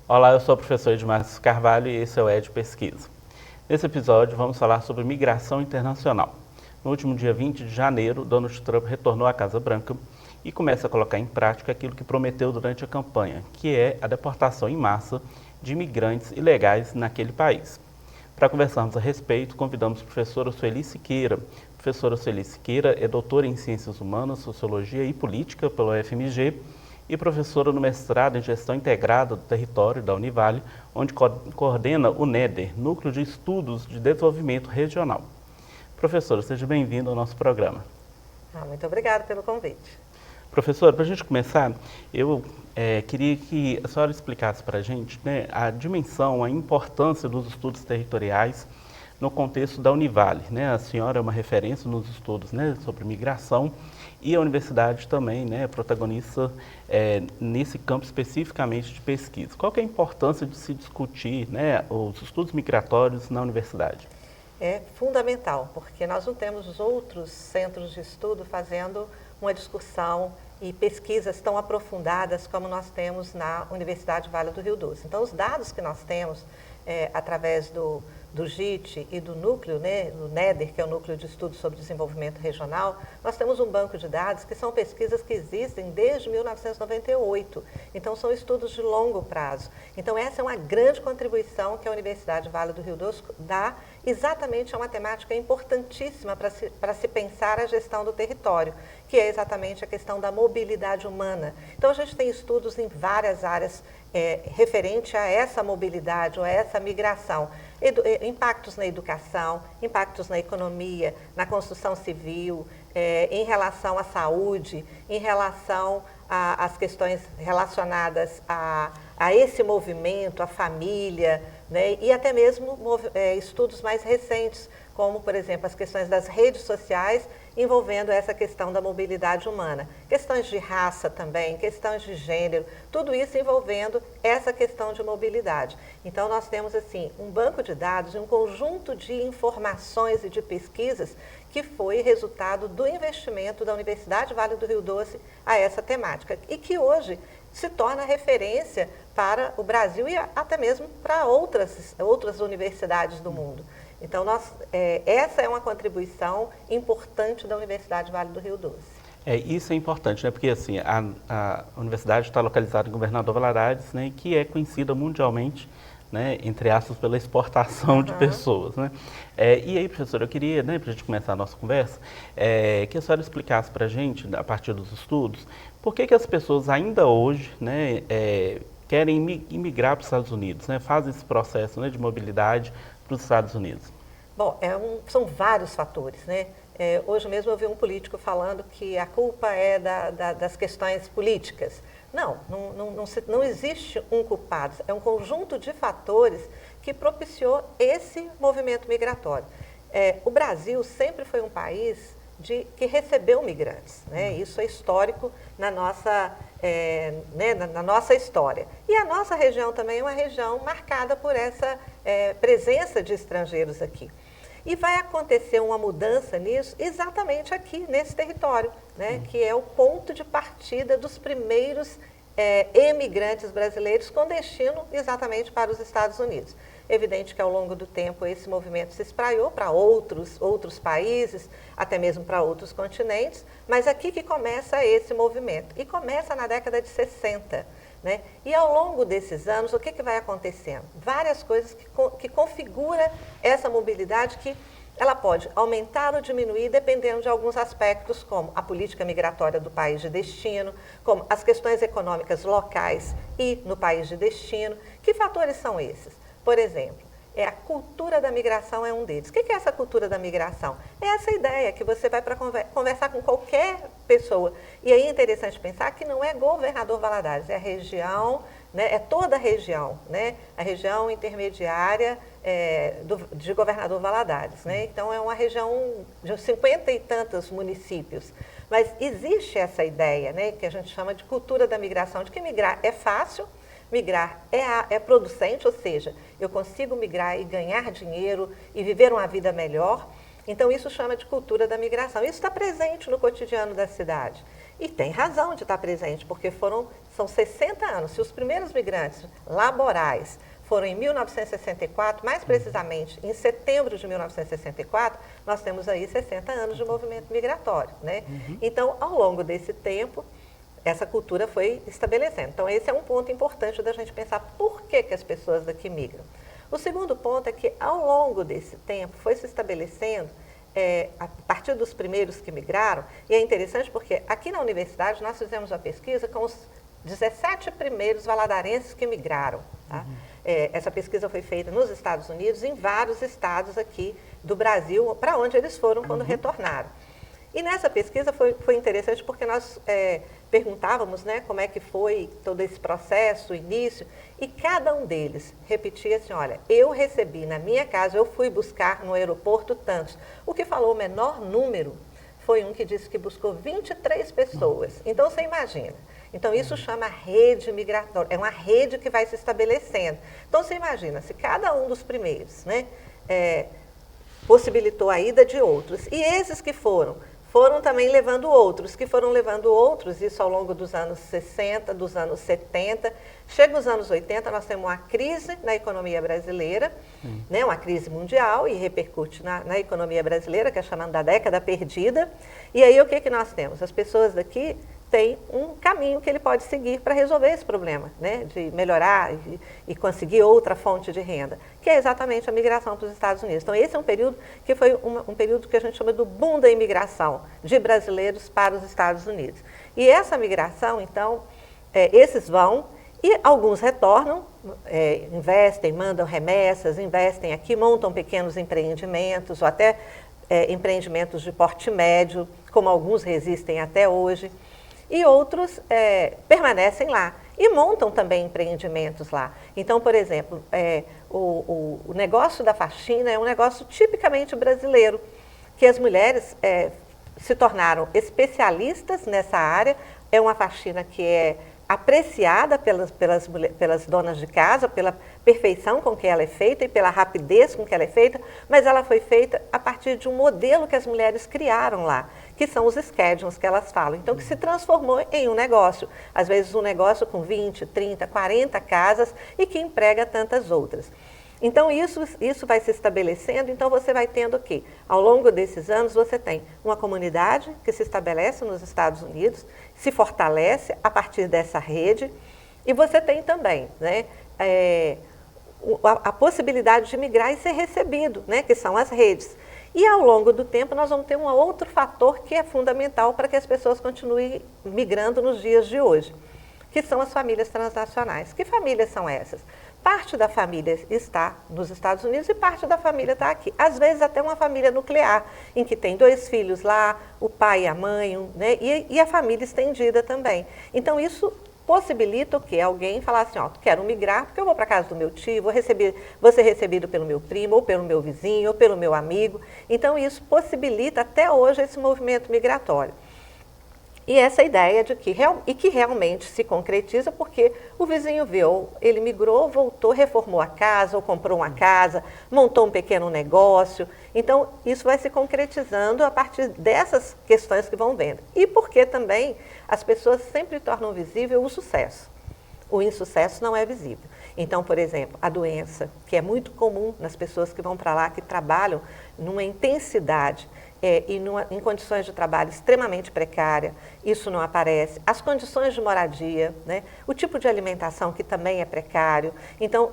Olá, eu sou o professor Edmar Carvalho e esse é o Ed Pesquisa. Nesse episódio vamos falar sobre migração internacional. No último dia 20 de janeiro, Donald Trump retornou à Casa Branca e começa a colocar em prática aquilo que prometeu durante a campanha, que é a deportação em massa de imigrantes ilegais naquele país. Para conversarmos a respeito, convidamos a professora Sueli Siqueira. A professora Sueli Siqueira é doutora em Ciências Humanas, Sociologia e Política pela UFMG e professora no mestrado em Gestão Integrada do Território da Univale, onde coordena o NEDER, Núcleo de Estudos de Desenvolvimento Regional. Professora, seja bem-vinda ao nosso programa. Muito obrigada pelo convite. Professora, para a gente começar, eu queria que a senhora explicasse para a gente, né, a dimensão, a importância dos estudos territoriais no contexto da Univale, né? A senhora é uma referência nos estudos, né, sobre migração e a universidade também, né, protagonista nesse campo especificamente de pesquisa. Qual que é a importância de se discutir, né, os estudos migratórios na universidade? É fundamental, porque nós não temos outros centros de estudo fazendo uma discussão e pesquisas tão aprofundadas como nós temos na Universidade Vale do Rio Doce. Então, os dados que nós temos através do GIT e do núcleo, né, do NEDER, que é o Núcleo de Estudos sobre Desenvolvimento Regional, nós temos um banco de dados que são pesquisas que existem desde 1998. Então, são estudos de longo prazo. Então, essa é uma grande contribuição que a Universidade Vale do Rio Doce dá exatamente a uma temática importantíssima para se pensar a gestão do território, que é exatamente a questão da mobilidade humana. Então, a gente tem estudos em várias áreas referente a essa mobilidade ou a essa migração. Impactos na educação, impactos na economia, na construção civil, em relação à saúde, em relação às questões relacionadas a esse movimento, à família, né? E até mesmo estudos mais recentes, como, por exemplo, as questões das redes sociais envolvendo essa questão da mobilidade humana. Questões de raça também, questões de gênero, tudo isso envolvendo essa questão de mobilidade. Então, nós temos, assim, um banco de dados, um conjunto de informações e de pesquisas que foi resultado do investimento da Universidade Vale do Rio Doce a essa temática e que hoje se torna referência para o Brasil e até mesmo para outras universidades do mundo. Então, essa é uma contribuição importante da Universidade Vale do Rio Doce. Isso é importante, né? Porque assim, a universidade está localizada em Governador Valadares, né, que é conhecida mundialmente, né, entre aspas, pela exportação de pessoas, né? E aí, professora, eu queria, né, para a gente começar a nossa conversa, que a senhora explicasse para a gente, a partir dos estudos, por que as pessoas ainda hoje, né, querem imigrar para os Estados Unidos, né, fazem esse processo, né, de mobilidade para os Estados Unidos? Bom, são vários fatores, né? Hoje mesmo eu vi um político falando que a culpa é das questões políticas. Não existe um culpado, é um conjunto de fatores que propiciou esse movimento migratório. O Brasil sempre foi um país que recebeu migrantes, né? Isso é histórico na nossa história. E a nossa região também é uma região marcada por essa presença de estrangeiros aqui. E vai acontecer uma mudança nisso exatamente aqui, nesse território, né? Que é o ponto de partida dos primeiros emigrantes brasileiros com destino exatamente para os Estados Unidos. Evidente que ao longo do tempo esse movimento se espraiou para outros países, até mesmo para outros continentes, mas aqui que começa esse movimento. E começa na década de 60. Né? E ao longo desses anos, o que vai acontecendo? Várias coisas que configuram essa mobilidade que ela pode aumentar ou diminuir dependendo de alguns aspectos, como a política migratória do país de destino, como as questões econômicas locais e no país de destino. Que fatores são esses? Por exemplo, a cultura da migração é um deles. O que é essa cultura da migração? É essa ideia que você vai para conversar com qualquer pessoa. E aí é interessante pensar que não é Governador Valadares, é a região, né, é toda a região, né, a região intermediária de Governador Valadares. Né? Então, é uma região de 50 e tantos municípios. Mas existe essa ideia, né, que a gente chama de cultura da migração, de que migrar é fácil, migrar é producente, ou seja, eu consigo migrar e ganhar dinheiro e viver uma vida melhor. Então, isso chama de cultura da migração. Isso está presente no cotidiano da cidade. E tem razão de estar presente, porque são 60 anos. Se os primeiros migrantes laborais foram em 1964, mais precisamente em setembro de 1964, nós temos aí 60 anos de movimento migratório, né? Então, ao longo desse tempo, essa cultura foi estabelecendo. Então, esse é um ponto importante da gente pensar por que as pessoas daqui migram. O segundo ponto é que, ao longo desse tempo, foi se estabelecendo, a partir dos primeiros que migraram, e é interessante porque aqui na universidade nós fizemos uma pesquisa com os 17 primeiros valadarenses que migraram. Tá? Essa pesquisa foi feita nos Estados Unidos, em vários estados aqui do Brasil, para onde eles foram quando retornaram. E nessa pesquisa foi interessante porque nós perguntávamos, né, como é que foi todo esse processo, o início, e cada um deles repetia assim, olha, eu recebi na minha casa, eu fui buscar no aeroporto tantos. O que falou o menor número foi um que disse que buscou 23 pessoas. Então, você imagina. Então, isso chama rede migratória, é uma rede que vai se estabelecendo. Então, você imagina, se cada um dos primeiros, né, possibilitou a ida de outros, e esses que foram também levando outros, isso ao longo dos anos 60, dos anos 70. Chega os anos 80, nós temos uma crise na economia brasileira, né, uma crise mundial, e repercute na economia brasileira, que é chamada da década perdida. E aí o que nós temos? As pessoas daqui têm um caminho que ele pode seguir para resolver esse problema, né, de melhorar e conseguir outra fonte de renda, que é exatamente a migração para os Estados Unidos. Então, esse é um período que foi um período que a gente chama do boom da imigração de brasileiros para os Estados Unidos. E essa migração, então, esses vão, e alguns retornam, investem, mandam remessas, investem aqui, montam pequenos empreendimentos, ou até empreendimentos de porte médio, como alguns resistem até hoje. E outros permanecem lá e montam também empreendimentos lá. Então, por exemplo, o negócio da faxina é um negócio tipicamente brasileiro, que as mulheres se tornaram especialistas nessa área. É uma faxina que é apreciada pelas donas de casa, pela perfeição com que ela é feita e pela rapidez com que ela é feita, mas ela foi feita a partir de um modelo que as mulheres criaram lá, que são os schedules que elas falam. Então, que se transformou em um negócio. Às vezes, um negócio com 20, 30, 40 casas e que emprega tantas outras. Então, isso vai se estabelecendo, então você vai tendo o quê? Ao longo desses anos, você tem uma comunidade que se estabelece nos Estados Unidos, se fortalece a partir dessa rede, e você tem também, né, a possibilidade de migrar e ser recebido, né, que são as redes. E ao longo do tempo nós vamos ter um outro fator que é fundamental para que as pessoas continuem migrando nos dias de hoje, que são as famílias transnacionais. Que famílias são essas? Parte da família está nos Estados Unidos e parte da família está aqui. Às vezes até uma família nuclear, em que tem 2 filhos lá, o pai e a mãe, né, e a família estendida também. Então isso possibilita o quê? Alguém falar assim, ó, quero migrar porque eu vou para a casa do meu tio, vou ser recebido pelo meu primo, ou pelo meu vizinho, ou pelo meu amigo. Então isso possibilita até hoje esse movimento migratório. E essa ideia de que realmente se concretiza porque o vizinho viu, ele migrou, voltou, reformou a casa, ou comprou uma casa, montou um pequeno negócio. Então, isso vai se concretizando a partir dessas questões que vão vendo. E porque também as pessoas sempre tornam visível o sucesso. O insucesso não é visível. Então, por exemplo, a doença, que é muito comum nas pessoas que vão para lá, que trabalham numa intensidade, em condições de trabalho extremamente precária, isso não aparece. As condições de moradia, né? O tipo de alimentação que também é precário. Então,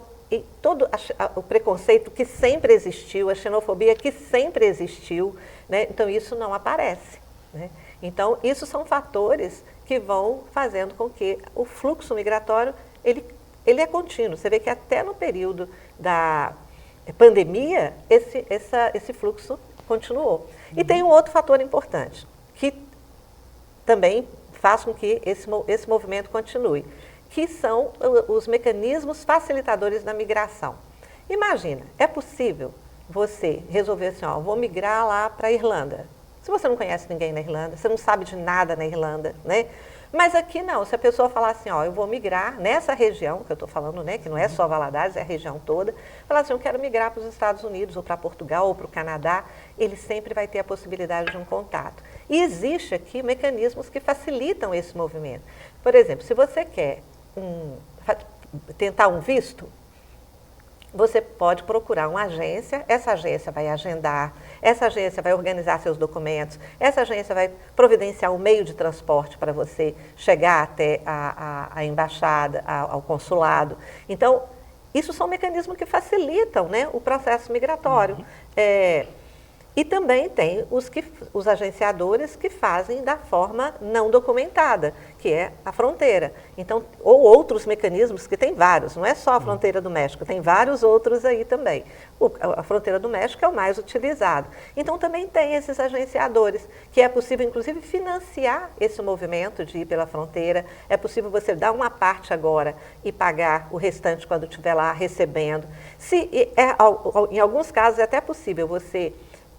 todo o preconceito que sempre existiu, a xenofobia que sempre existiu, né? Então isso não aparece, né? Então, isso são fatores que vão fazendo com que o fluxo migratório, ele é contínuo. Você vê que até no período da pandemia, esse fluxo continuou. E tem um outro fator importante, que também faz com que esse movimento continue, que são os mecanismos facilitadores da migração. Imagina, é possível você resolver assim, ó, vou migrar lá para a Irlanda. Se você não conhece ninguém na Irlanda, você não sabe de nada na Irlanda, né? Mas aqui não, se a pessoa falar assim, ó, eu vou migrar nessa região, que eu estou falando, né, que não é só Valadares, é a região toda, falar assim, eu quero migrar para os Estados Unidos, ou para Portugal, ou para o Canadá, ele sempre vai ter a possibilidade de um contato. E existe aqui mecanismos que facilitam esse movimento. Por exemplo, se você quer tentar um visto, você pode procurar uma agência, essa agência vai agendar, essa agência vai organizar seus documentos, essa agência vai providenciar um meio de transporte para você chegar até a embaixada, ao consulado. Então, isso são mecanismos que facilitam, né, o processo migratório. E também tem os agenciadores que fazem da forma não documentada, que é a fronteira. Então, ou outros mecanismos, que tem vários, não é só a fronteira do México, tem vários outros aí também. A fronteira do México é o mais utilizado. Então, também tem esses agenciadores, que é possível, inclusive, financiar esse movimento de ir pela fronteira. É possível você dar uma parte agora e pagar o restante quando estiver lá recebendo. Em alguns casos, é até possível você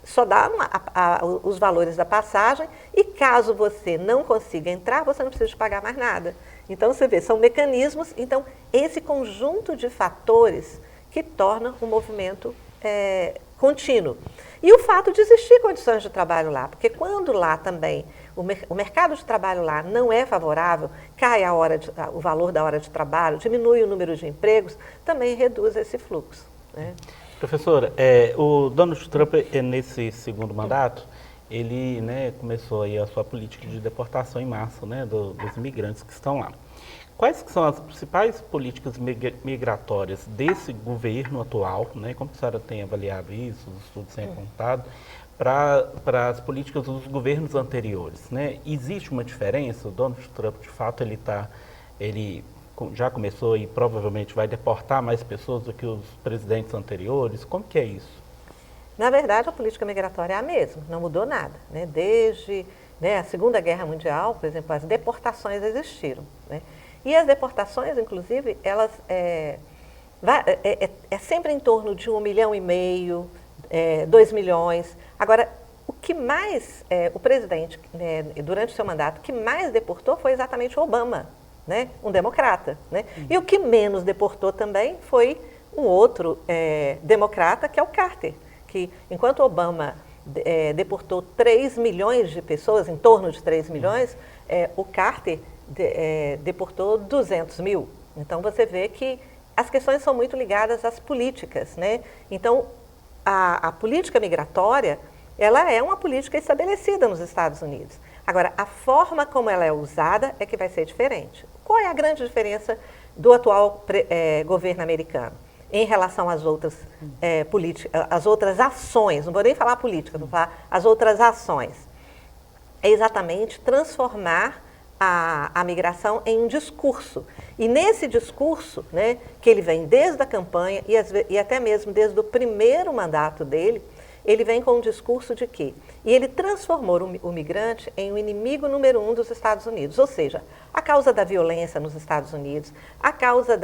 só dá os valores da passagem e caso você não consiga entrar, você não precisa pagar mais nada. Então, você vê, são mecanismos, então, esse conjunto de fatores que torna o movimento contínuo. E o fato de existir condições de trabalho lá, porque quando lá também o mercado de trabalho lá não é favorável, cai o valor da hora de trabalho, diminui o número de empregos, também reduz esse fluxo, né? Professora, o Donald Trump, nesse segundo mandato, ele, né, começou aí a sua política de deportação em massa, né, dos imigrantes que estão lá. Quais que são as principais políticas migratórias desse governo atual, né, como a senhora tem avaliado isso, os estudos têm apontado, para as políticas dos governos anteriores, né? Existe uma diferença? O Donald Trump, de fato, ele já começou e provavelmente vai deportar mais pessoas do que os presidentes anteriores? Como que é isso? Na verdade, a política migratória é a mesma, não mudou nada, né? Desde a Segunda Guerra Mundial, por exemplo, as deportações existiram, né? E as deportações, inclusive, elas é sempre em torno de 1,5 milhão, 2 milhões. Agora, o que mais o presidente, durante o seu mandato, o que mais deportou foi exatamente o Obama, né? Um democrata, né? E o que menos deportou também foi um outro democrata, que é o Carter, que enquanto Obama deportou 3 milhões de pessoas, em torno de 3 milhões, o Carter deportou 200 mil. Então, você vê que as questões são muito ligadas às políticas, né? Então, a política migratória, ela é uma política estabelecida nos Estados Unidos. Agora, a forma como ela é usada é que vai ser diferente. Qual é a grande diferença do atual governo americano em relação às outras às outras ações? Não vou nem falar política, vou falar as outras ações. É exatamente transformar a migração em um discurso. E nesse discurso, né, que ele vem desde a campanha e até mesmo desde o primeiro mandato dele, ele vem com um discurso de quê? E ele transformou o migrante em o inimigo número 1 dos Estados Unidos. Ou seja, a causa da violência nos Estados Unidos, a causa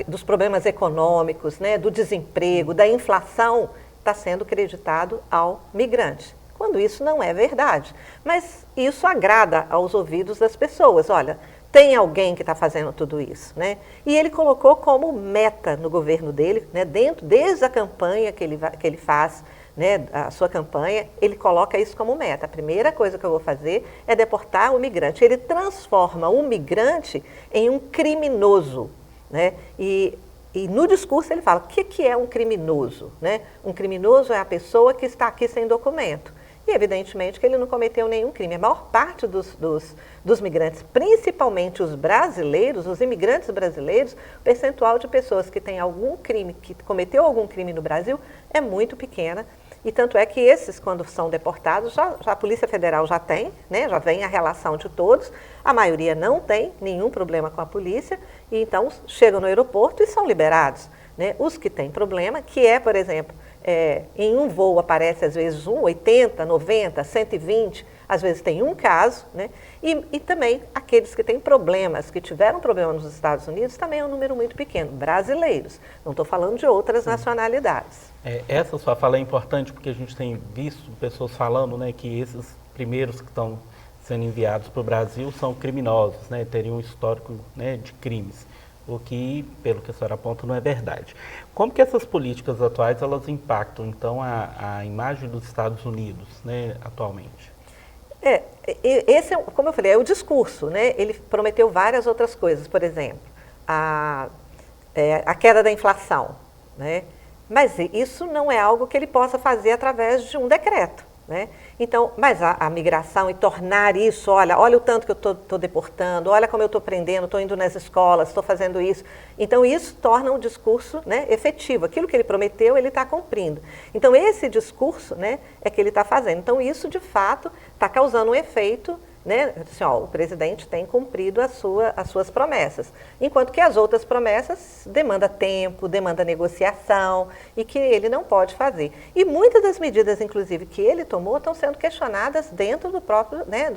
dos problemas econômicos, né, do desemprego, da inflação, está sendo creditado ao migrante. Quando isso não é verdade. Mas isso agrada aos ouvidos das pessoas. Olha, tem alguém que está fazendo tudo isso, né? E ele colocou como meta no governo dele, né, desde a campanha que ele faz, né, a sua campanha, ele coloca isso como meta. A primeira coisa que eu vou fazer é deportar o migrante. Ele transforma o migrante em um criminoso, né? E no discurso ele fala, o que é um criminoso, né? Um criminoso é a pessoa que está aqui sem documento. E, evidentemente, que ele não cometeu nenhum crime. A maior parte dos migrantes, principalmente os brasileiros, os imigrantes brasileiros, o percentual de pessoas que têm algum crime, que cometeu algum crime no Brasil, é muito pequena. E tanto é que esses, quando são deportados, já a Polícia Federal já tem, né, já vem a relação de todos. A maioria não tem nenhum problema com a polícia, e então chegam no aeroporto e são liberados, né? Os que têm problema, que por exemplo, em um voo aparece às vezes 80, 90, 120, às vezes tem um caso, né? E também aqueles que têm problemas, que tiveram problema nos Estados Unidos, também é um número muito pequeno, brasileiros, não estou falando de outras nacionalidades. Essa sua fala é importante porque a gente tem visto pessoas falando, né, que esses primeiros que estão sendo enviados para o Brasil são criminosos, né, teriam um histórico, né, de crimes, o que, pelo que a senhora aponta, não é verdade. Como que essas políticas atuais, elas impactam, então, a imagem dos Estados Unidos, né, atualmente? Esse, como eu falei, é o discurso, né? Ele prometeu várias outras coisas, por exemplo, a queda da inflação, né? Mas isso não é algo que ele possa fazer através de um decreto, né? Então, mas a migração e tornar isso, olha o tanto que eu estou deportando, olha como eu estou prendendo, estou indo nas escolas, estou fazendo isso. Então, isso torna um discurso, né, efetivo. Aquilo que ele prometeu, ele está cumprindo. Então, esse discurso, né, é que ele está fazendo. Então, isso, de fato, está causando um efeito, né? Assim, o presidente tem cumprido as suas promessas, enquanto que as outras promessas demandam tempo, demandam negociação e que ele não pode fazer. E muitas das medidas, inclusive, que ele tomou estão sendo questionadas dentro do próprio, né,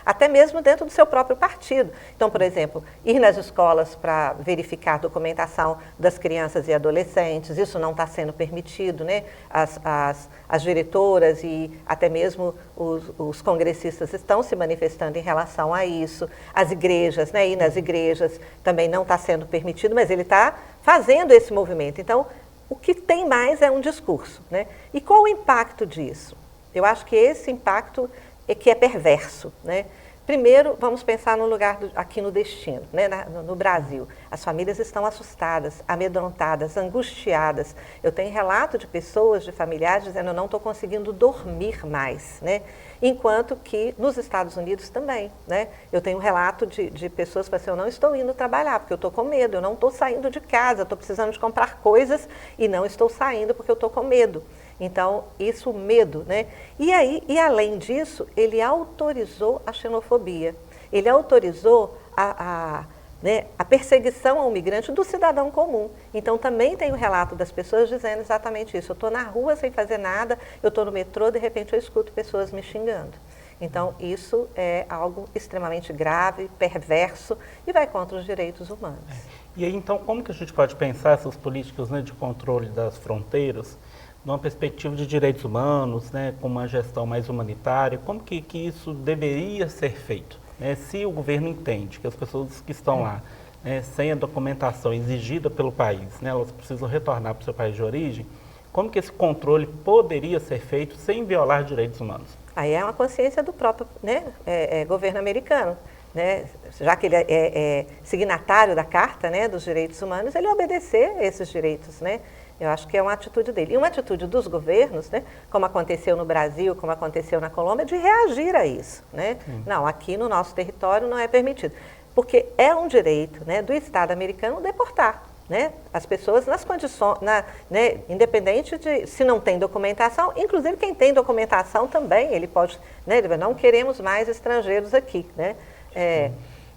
até mesmo dentro do seu próprio partido. Então, por exemplo, ir nas escolas para verificar a documentação das crianças e adolescentes, isso não está sendo permitido, né? As diretoras e até mesmo os congressistas estão se manifestando em relação a isso. As igrejas, né? Ir nas igrejas também não está sendo permitido, mas ele está fazendo esse movimento. Então, o que tem mais é um discurso, né? E qual o impacto disso? Eu acho que esse impacto é que é perverso, né? Primeiro, vamos pensar no lugar aqui no destino, né? No Brasil. As famílias estão assustadas, amedrontadas, angustiadas. Eu tenho relato de pessoas, de familiares, dizendo eu não estou conseguindo dormir mais, né? Enquanto que nos Estados Unidos também, né? Eu tenho relato de pessoas que falam assim, eu não estou indo trabalhar porque eu estou com medo, eu não estou saindo de casa, estou precisando de comprar coisas e não estou saindo porque eu estou com medo. Então, isso, medo, né? E além disso, ele autorizou a xenofobia. Ele autorizou a perseguição ao migrante do cidadão comum. Então, também tem o relato das pessoas dizendo exatamente isso. Eu estou na rua sem fazer nada, eu estou no metrô, de repente eu escuto pessoas me xingando. Então, isso é algo extremamente grave, perverso e vai contra os direitos humanos. E aí, então, como que a gente pode pensar essas políticas, né, de controle das fronteiras numa perspectiva de direitos humanos, né, com uma gestão mais humanitária? Como que isso deveria ser feito? Né, se o governo entende que as pessoas que estão lá, né, sem a documentação exigida pelo país, né, elas precisam retornar para o seu país de origem, como que esse controle poderia ser feito sem violar direitos humanos? Aí é uma consciência do próprio, né, governo americano. Né, já que ele é signatário da Carta, né, dos Direitos Humanos, ele obedecer a esses direitos, né? Eu acho que é uma atitude dele. E uma atitude dos governos, né, como aconteceu no Brasil, como aconteceu na Colômbia, de reagir a isso, né? Não, aqui no nosso território não é permitido. Porque é um direito, né, do Estado americano deportar, né, as pessoas nas condições, né, independente de se não tem documentação, inclusive quem tem documentação também, ele pode, né, não queremos mais estrangeiros aqui, né?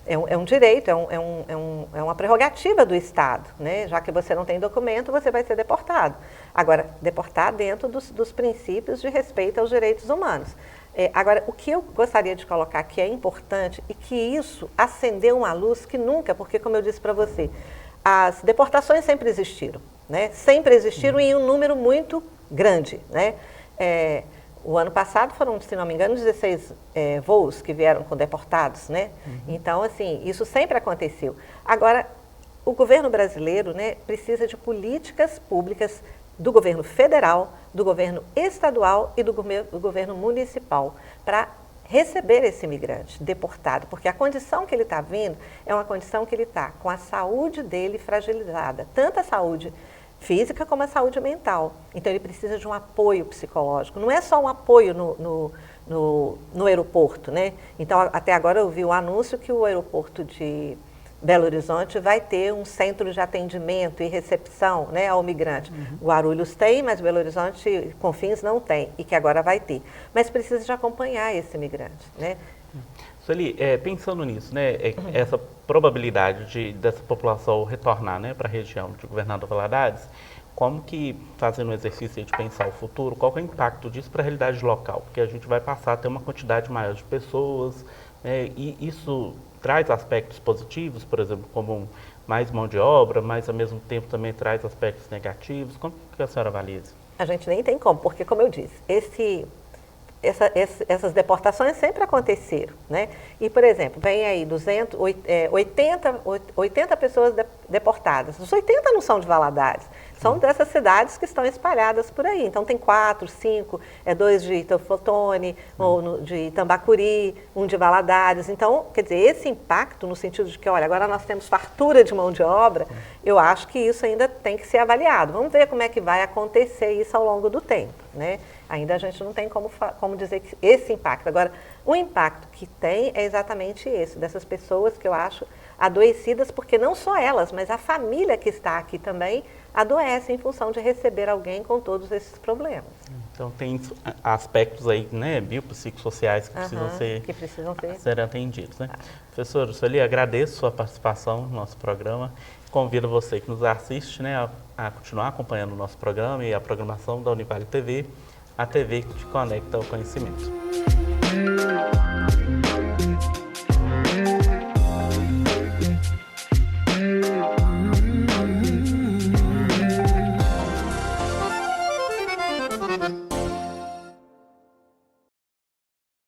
É um direito, é uma prerrogativa do Estado, né? Já que você não tem documento, você vai ser deportado. Agora, deportar dentro dos princípios de respeito aos direitos humanos. Agora, o que eu gostaria de colocar que é importante e que isso acendeu uma luz que nunca, porque como eu disse para você, as deportações sempre existiram, né? Sempre existiram em um número muito grande, né? O ano passado foram, se não me engano, 16 voos que vieram com deportados, né? Então, assim, isso sempre aconteceu. Agora, o governo brasileiro, né, precisa de políticas públicas do governo federal, do governo estadual e do governo municipal para receber esse imigrante deportado, porque a condição que ele está vindo é uma condição que ele está com a saúde dele fragilizada, tanto a saúde física como a saúde mental. Então, ele precisa de um apoio psicológico. Não é só um apoio no aeroporto, né? Então, até agora eu vi o anúncio que o aeroporto de Belo Horizonte vai ter um centro de atendimento e recepção, né, ao migrante. Guarulhos tem, mas Belo Horizonte, Confins, não tem, e que agora vai ter. Mas precisa de acompanhar esse migrante, né? Sueli, pensando nisso, né, essa probabilidade dessa população retornar, né, para a região de Governador Valadares, Como que, fazendo um exercício de pensar o futuro, qual que é o impacto disso para a realidade local? Porque a gente vai passar a ter uma quantidade maior de pessoas, né, e isso traz aspectos positivos, por exemplo, como mais mão de obra, mas ao mesmo tempo também traz aspectos negativos. Como que a senhora avalia isso? A gente nem tem como, porque, como eu disse, essas deportações sempre aconteceram, né? E, por exemplo, vem aí 80 pessoas deportadas. Os 80 não são de Valadares, são dessas cidades que estão espalhadas por aí. Então, tem 4, 5, 2 de Teoflotone, ou de Tambacuri, um de Valadares. Então, quer dizer, esse impacto no sentido de que, olha, agora nós temos fartura de mão de obra, eu acho que isso ainda tem que ser avaliado. Vamos ver como é que vai acontecer isso ao longo do tempo, né? Ainda a gente não tem como dizer que esse impacto. Agora, o impacto que tem é exatamente esse, dessas pessoas que eu acho adoecidas, porque não só elas, mas a família que está aqui também adoece em função de receber alguém com todos esses problemas. Então, tem aspectos aí, né, biopsicossociais que precisam ser atendidos, né? Professora Sueli, agradeço a sua participação no nosso programa. Convido você que nos assiste, né, a continuar acompanhando o nosso programa e a programação da Univale TV, a TV que te conecta ao conhecimento.